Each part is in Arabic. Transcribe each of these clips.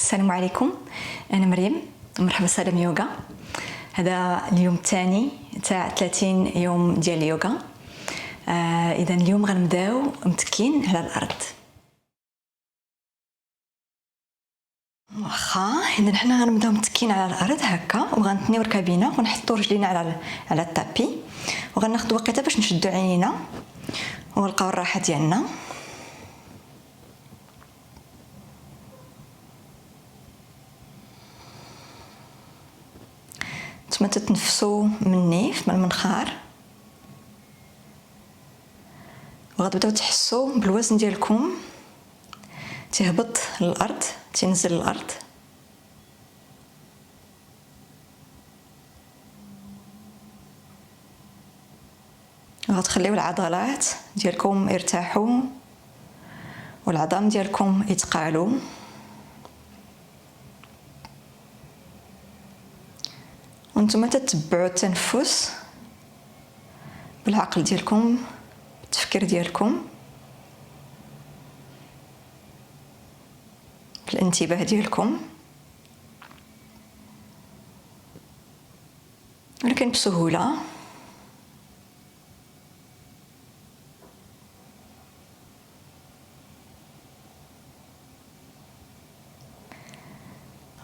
السلام عليكم. انا مريم، مرحبا سلام يوغا. هذا اليوم الثاني تاع 30 يوم ديال اليوغا. اذا اليوم غنبداو متكين على الارض. واخا اذا حنا غنبداو متكين على الارض هكا، وغنتنيو ركابينا ونحطوا رجلينا على الطابي، وغناخذ وقيته باش نشدوا عينينا ونلقاو الراحه ديالنا. نتوما تتنفسوا من النيف من المنخار، وغتبداو تحسوا بالوزن ديالكم تهبط للارض تنزل للارض. وغتخليو العضلات ديالكم يرتاحوا والعظام ديالكم يتقالوا. وانتم تتبعوا التنفس بالعقل ديالكم، بالتفكير ديالكم، بالانتباه ديالكم، ولكن بسهوله.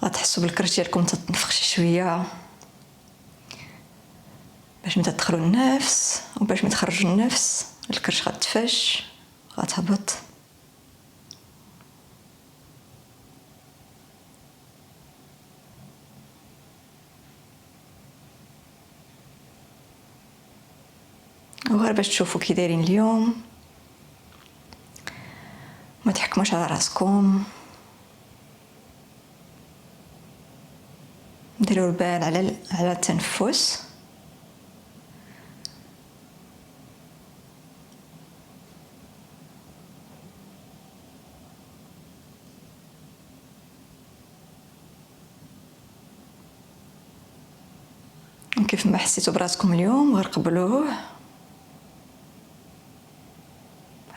غتحسوا بالكرش ديالكم تتنفخ شي شويه باش متى تدخلوا النفس، وباش ما تخرجوا النفس الكرش غتفش غتهبط. وغير باش تشوفوا كي دايرين اليوم، ما تحكموش على راسكم، ديروا البال على التنفس. وكيف ما حسيتوا براسكم اليوم غير قبلوه.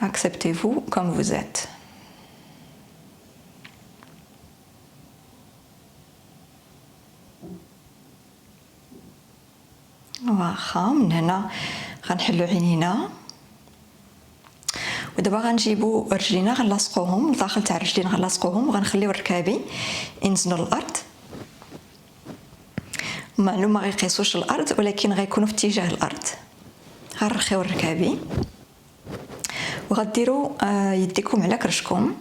acceptez-vous comme vous êtes. واخا من هنا غنحلوا عينينا، ودابا غنجيبوا رجلينا غنلاصقوهم الداخل تاع الرجلين، غنلاصقوهم وغنخليو الركابي ينزلوا للارض. معلوم ما غيقيسوش الارض، ولكن غيكونوا في اتجاه الارض. غنرخيو الركابي وغديروا يديكم على كرشكم،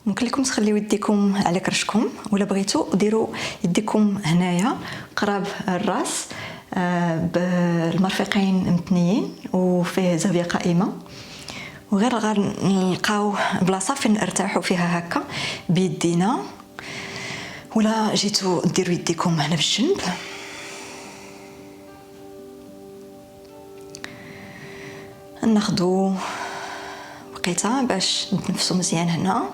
ممكن لكم تخليو يديكم على كرشكم، ولا بغيتوا ديروا يديكم هنايا قراب الراس بالمرفقين متنيين وفيه زاويه قائمه، وغير غنلقاو بلاصه فين نرتاحوا فيها هكا بيدينا. ولا جيتوا ديروا يديكم هنا بالجنب، ناخذوا وقيته باش نتنفسوا مزيان. هنا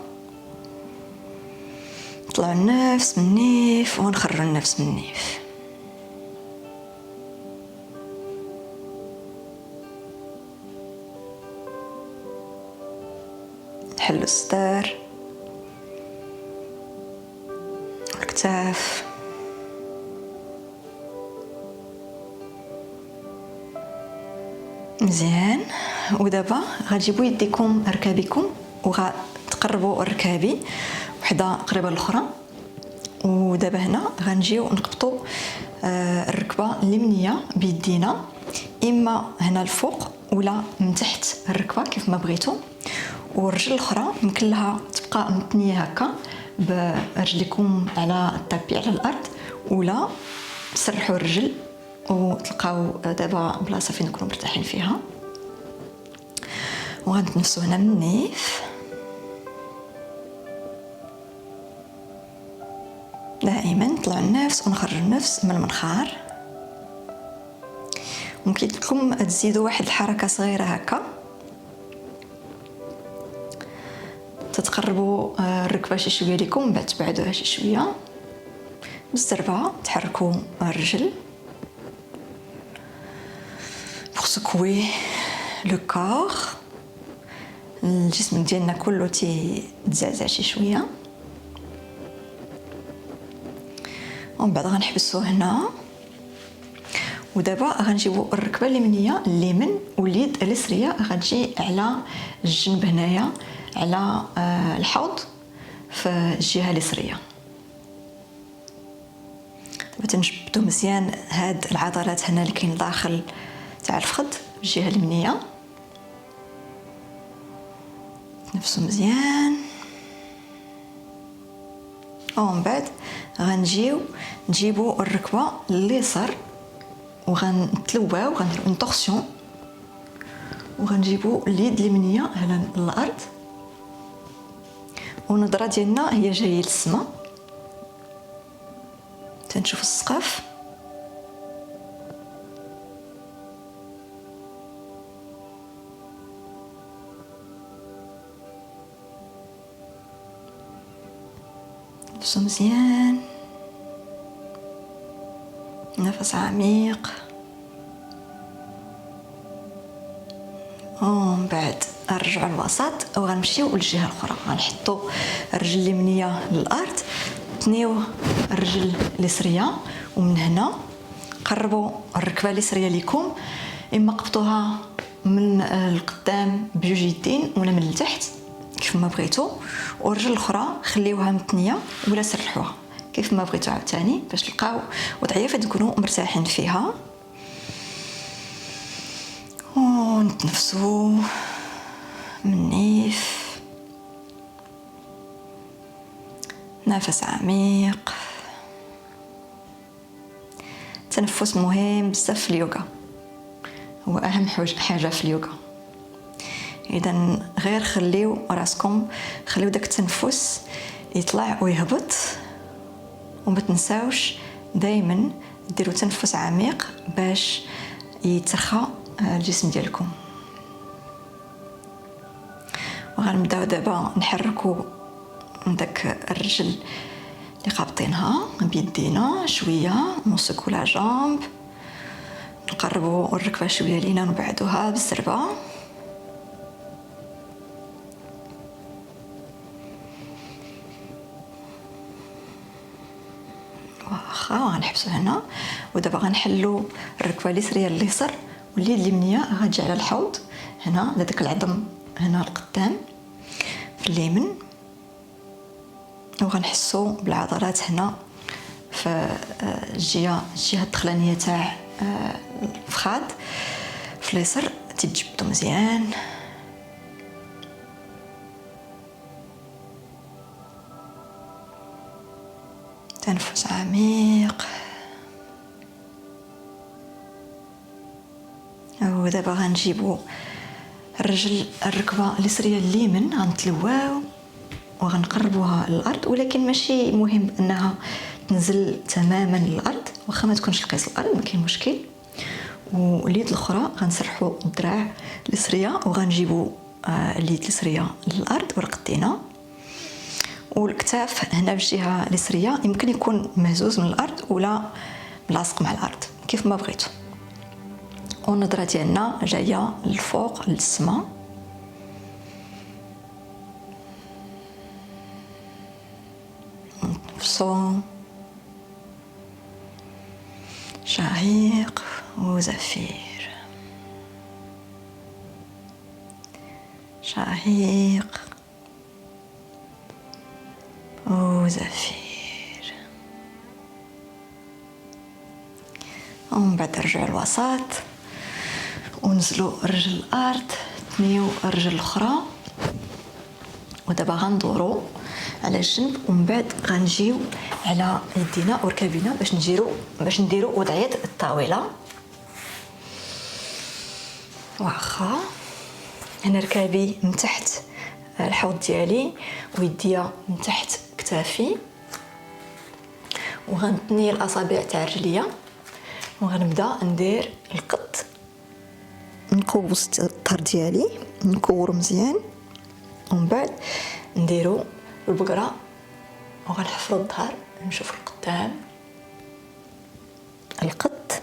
نطلعوا النفس من النيف ونخرجوا النفس من النيف. نحلوا الصدر، الكتاف، مزيان. ودابا غتجيبوا يديكم ركابيكم وغتقربوا الركابي وحده قريبه الاخرى. ودابا هنا غنجيو نقبطوا الركبه اليمنيه بيدينا، اما هنا الفوق ولا من تحت الركبه كيف ما بغيتوا. والرجل الاخرى يمكن لها تبقى متنيه هكا برجليكم على الطابي على الارض، ولا سرحوا الرجل وتلقاو دابا بلاصه فين نكونوا مرتاحين فيها. وغنتنفسوا هنا من النيف دائما، نطلع النفس ونخرج النفس من المنخار. ممكن لكم تزيدوا واحد الحركه صغيره هكا، تتقربوا الركبه شي شويه لكم، من بعد تبعدوها شي شويه بالزربه، تحركوا الرجل سكوي لو كور، الجسم ديالنا كله تيتزعزع شي شويه. ومن بعد غنحبسو هنا. ودابا غنجيبو الركبه اليمنيه اليمين واليد اليسريه غتجي على الجنب هنايا على الحوض في الجهه اليسريه. دابا تنجبدو مزيان هاد العضلات هنا اللي كاين داخل تاع الفخذ الجهه اليمنيه، نفسو مزيان. ومن بعد نجيبو الركبه اليسار وغنتلواو غنديرو اون طورسيون، وغنجيبو اليد اليمنيه على الارض، والنظره ديالنا هي جايه للسما، تنشوف السقف. نفسو مزيان، نفس عميق. ومن بعد نرجعوا الوسط وغنمشيو للجهه الاخرى. غنحطوا الرجل اليمنيه للارض، تنيو الرجل اليسريه، ومن هنا قربوا الركبه اليسريه ليكم، اما قبطوها من القدام بجوج يدين ولا من التحت كيف ما بغيتو، والرجل الاخرى خليوها متنيه ولا سرحوها كيف ما بغيتو عاوتاني باش تلقاو وضعيه تكونوا مرتاحين فيها. ونتنفسوا من النيف، نفس عميق. التنفس مهم بزاف في اليوغا، هو اهم حاجه في اليوغا. اذا غير خليو راسكم، خليو داك التنفس يطلع ويهبط، وما تنساوش دائما ديروا تنفس عميق باش يترخى الجسم ديالكم. وغنبداو دابا نحركوا داك الرجل اللي قابطينها بيدينا شويه، نوسكو لا جامب، نقربوا الركبه شويه لينا ونبعدوها بالزربه. واخا غنحبسو هنا. ودابا غنحلو الركبه اليسريه لليسر، واليد اليمنيه غتجي على الحوض هنا لداك العظم هنا القدام في اليمين، وغنحسو بالعضلات هنا في الجهه الدخلانيه تاع الفخذ في اليسر تتجبدو مزيان. تنفس عميق. ودابا غنجيبو الركبه اليسريه اليمين غنتلواو وغنقربوها للارض، ولكن ماشي مهم انها تنزل تماما للارض، واخا ما تكونش لقيس الارض ما كاين مشكل. واليد الاخرى غنسرحوا الذراع اليسريه وغنجيبوا اليد اليسريه للارض ورقدينا، والكتاف هنا بالجهه اليسريه يمكن يكون مهزوز من الارض ولا ملاصق مع الارض كيف ما بغيتو، والنظره ديالنا جايه للفوق للسما. نفسو شهيق وزفير، شهيق وزفير. ومن بعد نرجعوا الوسط ونزلوا الرجل الارض، تنيو الرجل الاخرى. ودابا غندوروا على الجنب، ومن بعد غنجيو على يدينا وركابينا باش نديروا وضعيه الطاوله. واخا انا ركابي من تحت الحوض ديالي ويديا من تحت كتافي، وغنتني الاصابع تاع رجليا وغنبدا ندير القط، نقوس الظهر ديالي نكور مزيان، ومن بعد نديرو البقره وغنحفروا الظهر نشوف القدام. القط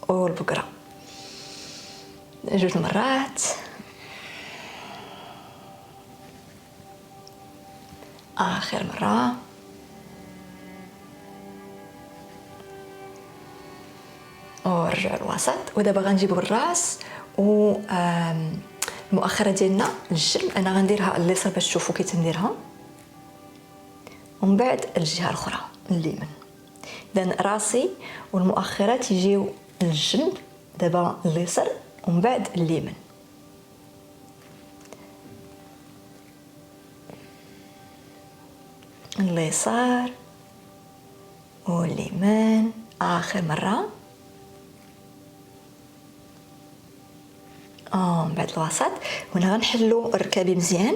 والبقرة. جوج مرات. آخر مرة. ونرجعو للوسط. ودابا غنجيبو الراس و المؤخرة ديالنا للجنب. انا غنديرها اليسار باش تشوفوا كي تنديرها، ومن بعد الجهة الأخرى اليمين. إذن راسي والمؤخرة تيجيو للجنب، دابا اليسار ومن بعد اليمين. اليسار واليمين. آخر مرة. من بعد الوسط. هنا غنحلو الركابي مزيان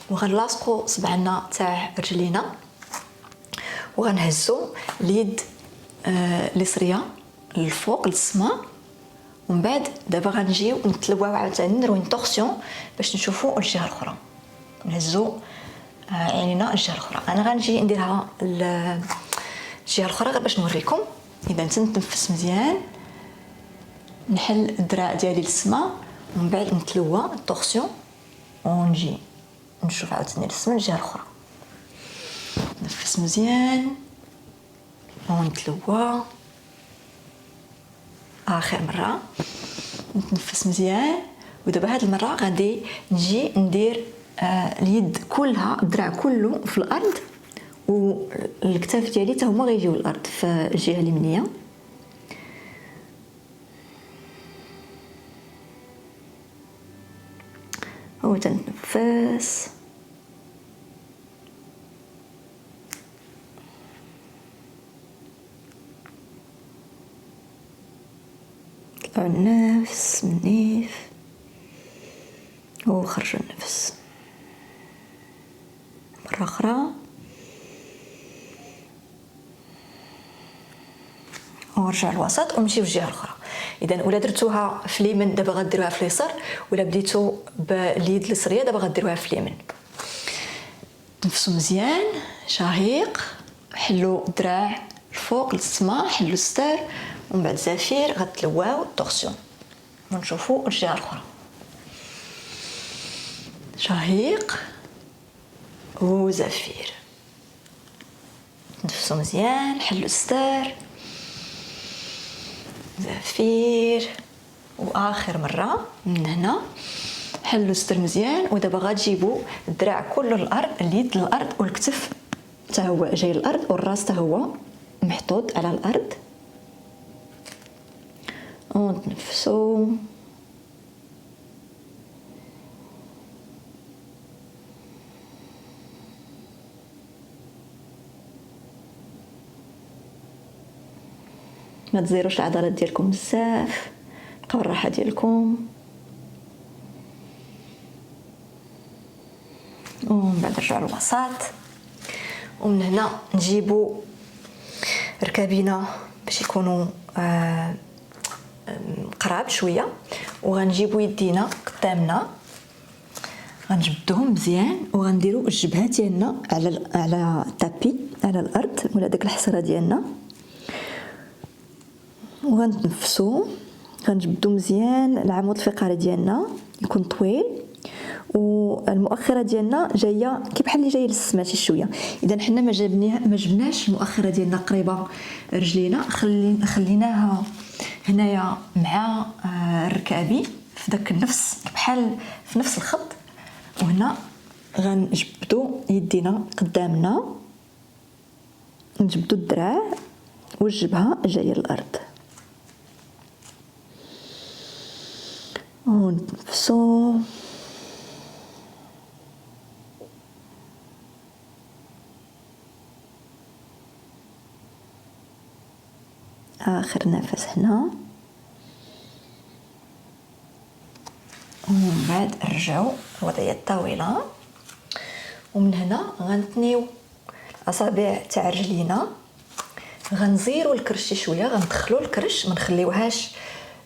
وغنلاصقو صبعنا تاع رجلينا وغنهزو اليد اليسريه للفوق للسما. ومن بعد دابا غنجيو نتلواو عاوتاني نديرو اون طورسيون باش نشوفو الجهه الاخرى، نهزو عينينا الجهه الاخرى. انا غنجي نديرها الجهه الاخرى غير باش نوريكم. اذا تنتنفس مزيان، نحل الدراع ديالي للسما ومن بعد نتلوى الطورسيون ونجي نشوف عاوتاني للسما الجهه الاخرى. نفس مزيان ونتلوى. اخر مره نتنفس مزيان. ودابا هاد المره غادي نجي ندير اليد كلها الدراع كله في الارض والكتاف ديالي حتى هما غيجيو للارض في الجهه اليمنيه. وتنفس. طلع النفس من النيف وخرج النفس مرة أخرى. ونرجع للوسط ونمشيو للجهة الأخرى. إذا ولا درتوها في اليمين دابا غديروها في اليسار، ولا بديتو باليد اليسرية دابا غديروها في اليمين. تنفسوا مزيان شهيق، حلوا الدراع الفوق للسما، حلوا الستار، ومن بعد زفير غتلواو الطورسيون ونشوفوا الجهة الأخرى. شهيق وزفير. تنفسوا مزيان، حلوا الستار، زفير. واخر مره من هنا حلوا الستر مزيان. ودابا غتجيبوا الدراع كله للارض، اليد للارض والكتف حتى هو جاي للارض والراس حتى هو محطوط على الارض. ونتنفسوا. ما تزيروش العضلات ديالكم بزاف، بقاو الراحه ديالكم. ومن بعد نرجعوا للوسط. ومن هنا نجيبوا ركابينا باش يكونوا قراب شويه، وغنجيبوا يدينا قدامنا، غنجبدوهم مزيان وغنديروا الجبهه ديالنا على التابي على الارض ولا داك الحصيره ديالنا. وغنتنفسوا، غنجبدوا مزيان العمود الفقري ديالنا يكون طويل، والمؤخره ديالنا جايه كي بحال اللي جايه للسما شي شويه. اذا حنا ما جبناش المؤخره ديالنا قريبه رجلينا، خليناها هنايا مع الركابي في داك النفس بحال في نفس الخط. وهنا غنجبدوا يدينا قدامنا، نجبدوا الدراع والجبهه جايه للارض. ونتنفسوا. آخر نفس هنا. ومن بعد نرجعوا الوضعيه الطاوله. ومن هنا غنتنيو الاصابع تاع رجلينا، غنزيروا الكرش شويه، غندخلوا الكرش ما نخليوهاش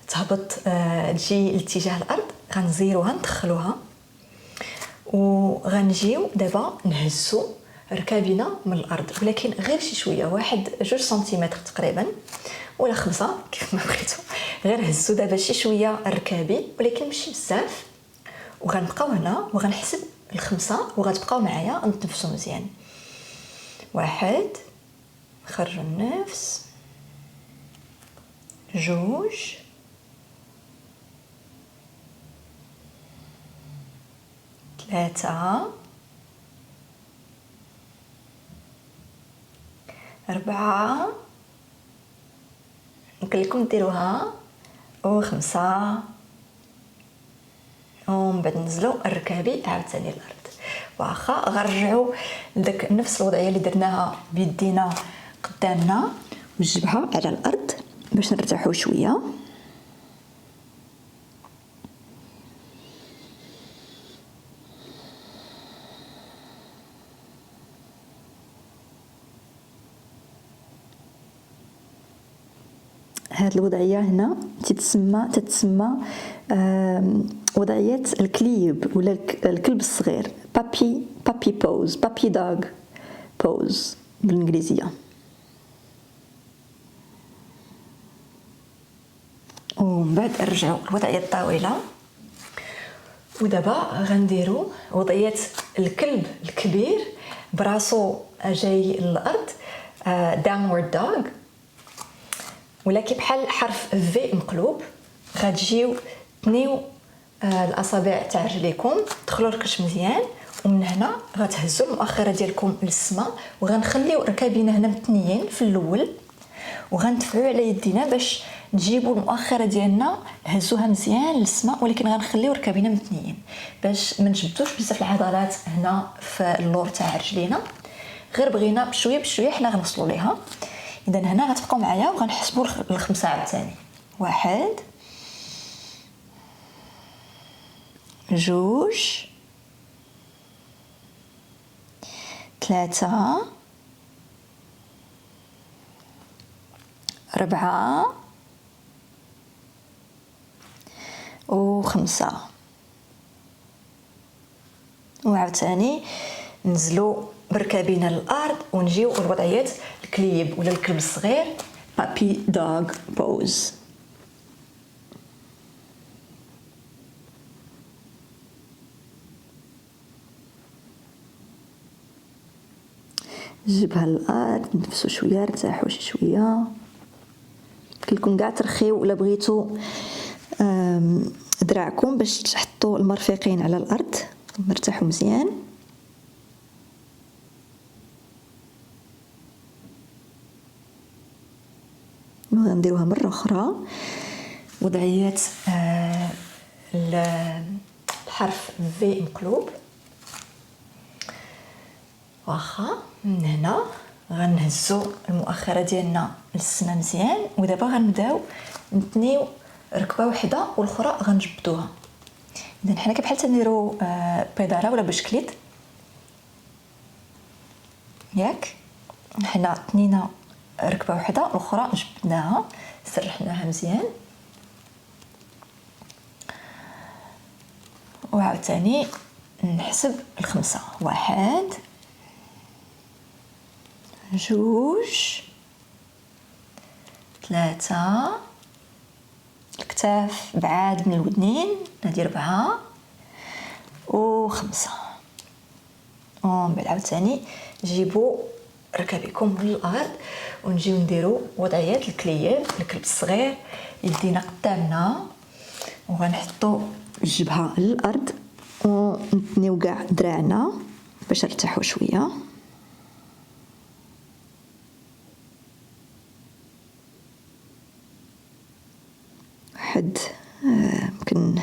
تهبط تجي لاتجاه الارض، غنزيروها ندخلوها. وغنجيو دابا نهزوا ركابينا من الارض، ولكن غير شي شويه، 1-2 سنتيمتر تقريبا. ولا 5 كيف ما بغيتو. غير هزوا دابا شي شويه الركابي ولكن ماشي بزاف، وغنبقاو هنا وغنحسب ال5 وغتبقاو معايا نتنفسوا مزيان. 1 خرج النفس، 2 3 4 يمكن لكم ديروها، و5 ومن بعد نزلوا الركابي عاوتاني الارض. واخا غنرجعوا لذاك نفس الوضعيه اللي درناها بيدينا قدامنا والجبهه على الارض باش نرتاحوا شويه. هاد الوضعيه هنا تتسمى وضعيه الكليب ولا الكلب الصغير، بابي بوز، بابي دوغ بوز بالانجليزيه. ومن بعد نرجعوا لوضعيه الطاوله، ودابا غنديروا وضعيه الكلب الكبير براسو جاي للارض، داونورد دوغ، ولكن بحال حرف في مقلوب. غتجيو تنيو الاصابع تاع رجليكم، دخلوا الكرش مزيان، ومن هنا غتهزوا المؤخره ديالكم للسماء، وغنخليو ركابينا هنا متنيين في الاول، وغندفعوا على يدينا باش نجيبوا المؤخره ديالنا نهزوها مزيان للسماء، ولكن غنخليو ركابينا متنيين باش ما نجبدوش بزاف العضلات هنا في اللور تاع رجلينا. غير بغينا بشويه بشويه حنا غنوصلوا ليها. اذا هنا غتبقاو معايا وغنحسبوا ال5 عاوتاني. 1 2 3 4 و5. وعاوتاني نزلوا بركابينا للارض ونجيو لوضعيه الكليب ولا الكلب الصغير، بابي دوغ بوز. جبهه للارض، نفسوا شويه، ارتاحوا شويه. كلكم كاع ترخيو ولا بغيتو دراعكم باش تحطوا المرفقين على الارض مرتاحوا مزيان. وغنديروها مره اخرى وضعيه الحرف في مقلوب. واخا من هنا غنهزوا المؤخره ديالنا للسما مزيان، ودابا غنبداو نتنيو ركبه وحده والاخرى غنجبدوها. اذا حنا بحال تنديروا بيداره ولا بشكليت ياك، حنا تنينا ركبه وحده والاخرى جبدناها سرحناها مزيان. وعاوتاني نحسب ال5. 1 2 3 الكتاف بعاد من الودنين، ندير 4 و5. ومن بعد عاوتاني جيبوا ركابكم للارض ونجيو نديروا وضعيه الكليب الكلب الصغير. يدينا قدامنا وغنحطوا الجبهه للارض ونتنيو كاع دراعنا باش نرتاحوا شويه. واحد يمكن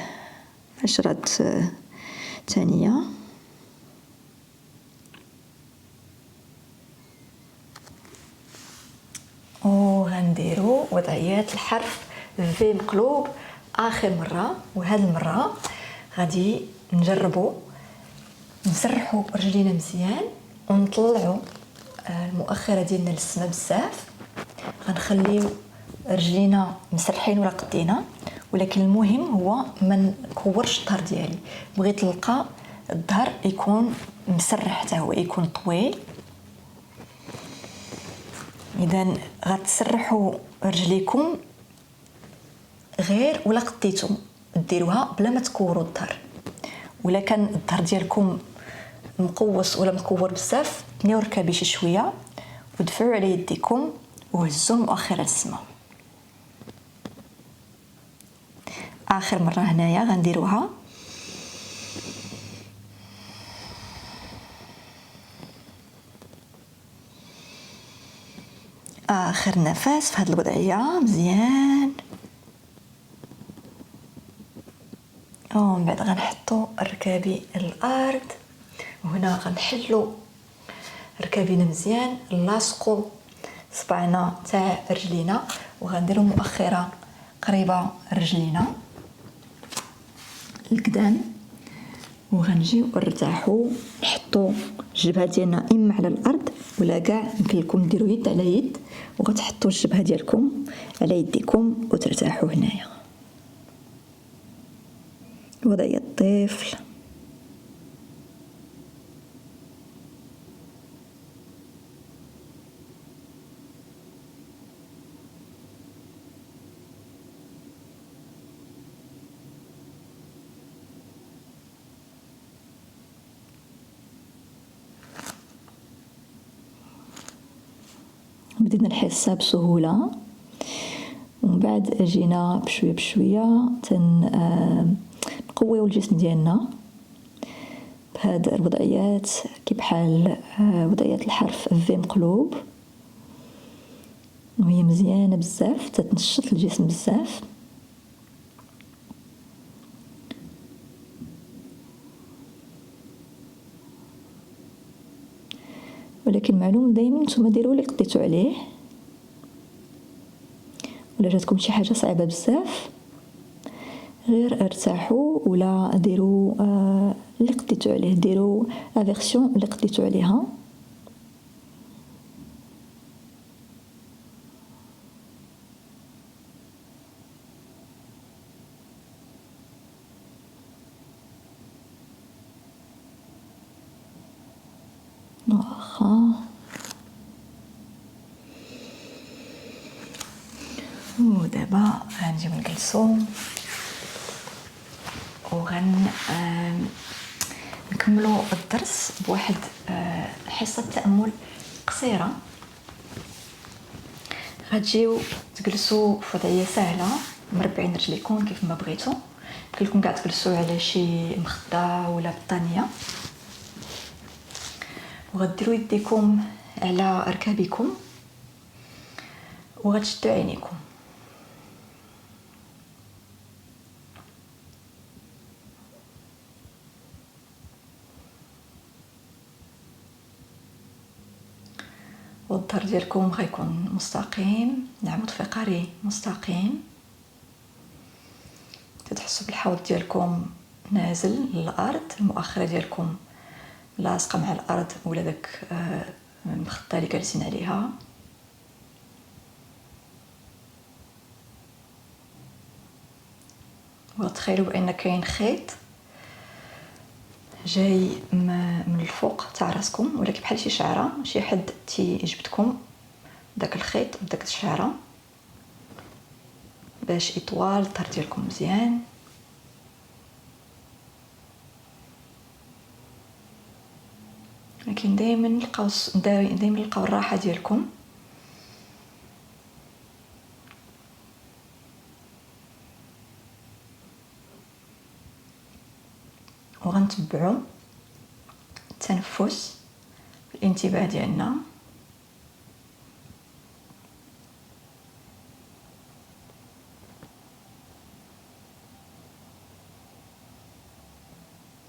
10 ثانيه. وغنديروا وضعيه الحرف في مقلوب اخر مره. وهذه المره غادي نجربوا نسرحوا رجلينا مزيان ونطلعوا المؤخره ديالنا للسما بزاف. غنخليو رجلينا مسرحين ولا قدينا، ولكن المهم هو ما نكورش الظهر ديالي. بغيت نلقى الظهر يكون مسرح حتى هو يكون طويل. اذا غتسرحوا رجليكم غير ولا قديتو ديروها بلا ما تكوروا الظهر، ولا كان الظهر ديالكم مقوس ولا مكور بزاف تنيو ركابي شي شويه ودفعوا على يديكم وهزوا مؤخرا للسماء. اخر مره هنايا غنديروها اخر نفس في هذه الوضعيه مزيان، ومن بعد غنحطوا ركابي الارض، وهنا غنحلوا ركابينا مزيان، نلاصقوا صبعنا تاع رجلينا وغنديروا مؤخره قريبه رجلينا القدام، وغنجيو نرتاحوا نحطوا الجبهه ديالنا اما على الارض ولا كاع يمكن لكم ديروا يد على يد وغتحطوا الجبهه ديالكم على يديكم وترتاحوا هنايا وضعيه الطفل. بدينا نحسها بسهوله، ومن بعد جينا بشويه بشويه نقويو الجسم ديالنا بهاد الوضعيات كي بحال وضعيات الحرف في مقلوب، وهي مزيانه بزاف تتنشط الجسم بزاف. ولكن معلوم دائما نتوما ديروا اللي قديتوا عليه، ولا جاتكم شي حاجه صعيبه بزاف غير ارتاحوا ولا ديروا اللي قديتوا عليه، ديروا لا فيرسيون اللي قديتوا عليها. واخا ودابا غنجيو نجلسو نكملوا الدرس بواحد حصه تامل قصيره. غتجيو تجلسوا في وضعيه سهله مربعين رجليكم كيف ما بغيتوا، يمكن لكم كاع تجلسوا على شي مخده ولا بطانيه، وغديروا يديكم على ركابكم وغتشدوا عينيكم. والظهر ديالكم غيكون مستقيم، العمود الفقري مستقيم، تتحسوا بالحوض ديالكم نازل للارض، المؤخره ديالكم لاصقه مع الارض ولا داك المخده اللي جالسين عليها. وتخيلوا بان كاين خيط جاي من الفوق تاع راسكم ولا بحال شي شعره، شي حد تيجبدكم داك الخيط بداك الشعره باش يطوال الظهر ديالكم مزيان. لكن دائما نلقاو الراحه ديالكم. وغنتبعوا التنفس، الانتباه ديالنا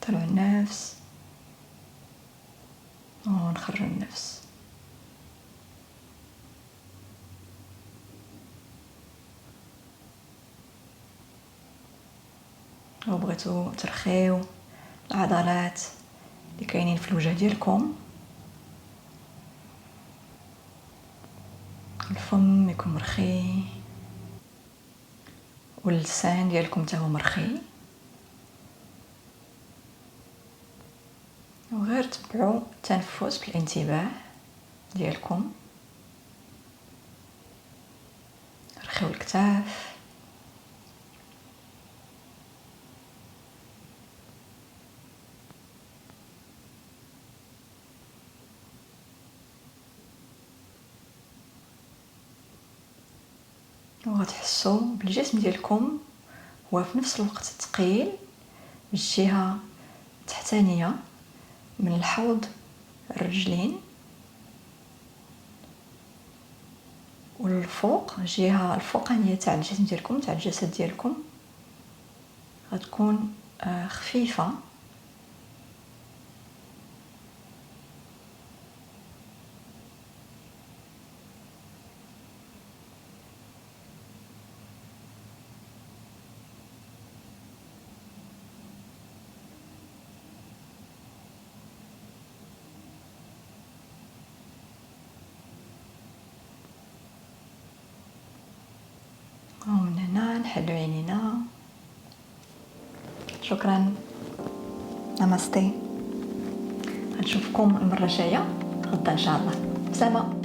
طلعوا النفس ونخرجوا النفس. لو بغيتوا ترخيو العضلات اللي كاينين في الوجه ديالكم، الفم يكون مرخي واللسان ديالكم حتى هو مرخي، وغير تبعوا التنفس بالانتباه ديالكم نرخيو الكتاف، وغتحسوا بالجسم ديالكم هو في نفس الوقت ثقيل بالجهه التحتانيه من الحوض الرجلين، والفوق الجهه الفوقانيه تاع الجسم ديالكم تاع الجسد ديالكم غتكون خفيفه. ومن هنا نحلو عينينا. شكرا، ناماستي. غنشوفكم المره الجايه غدا ان شاء الله. بسلامه.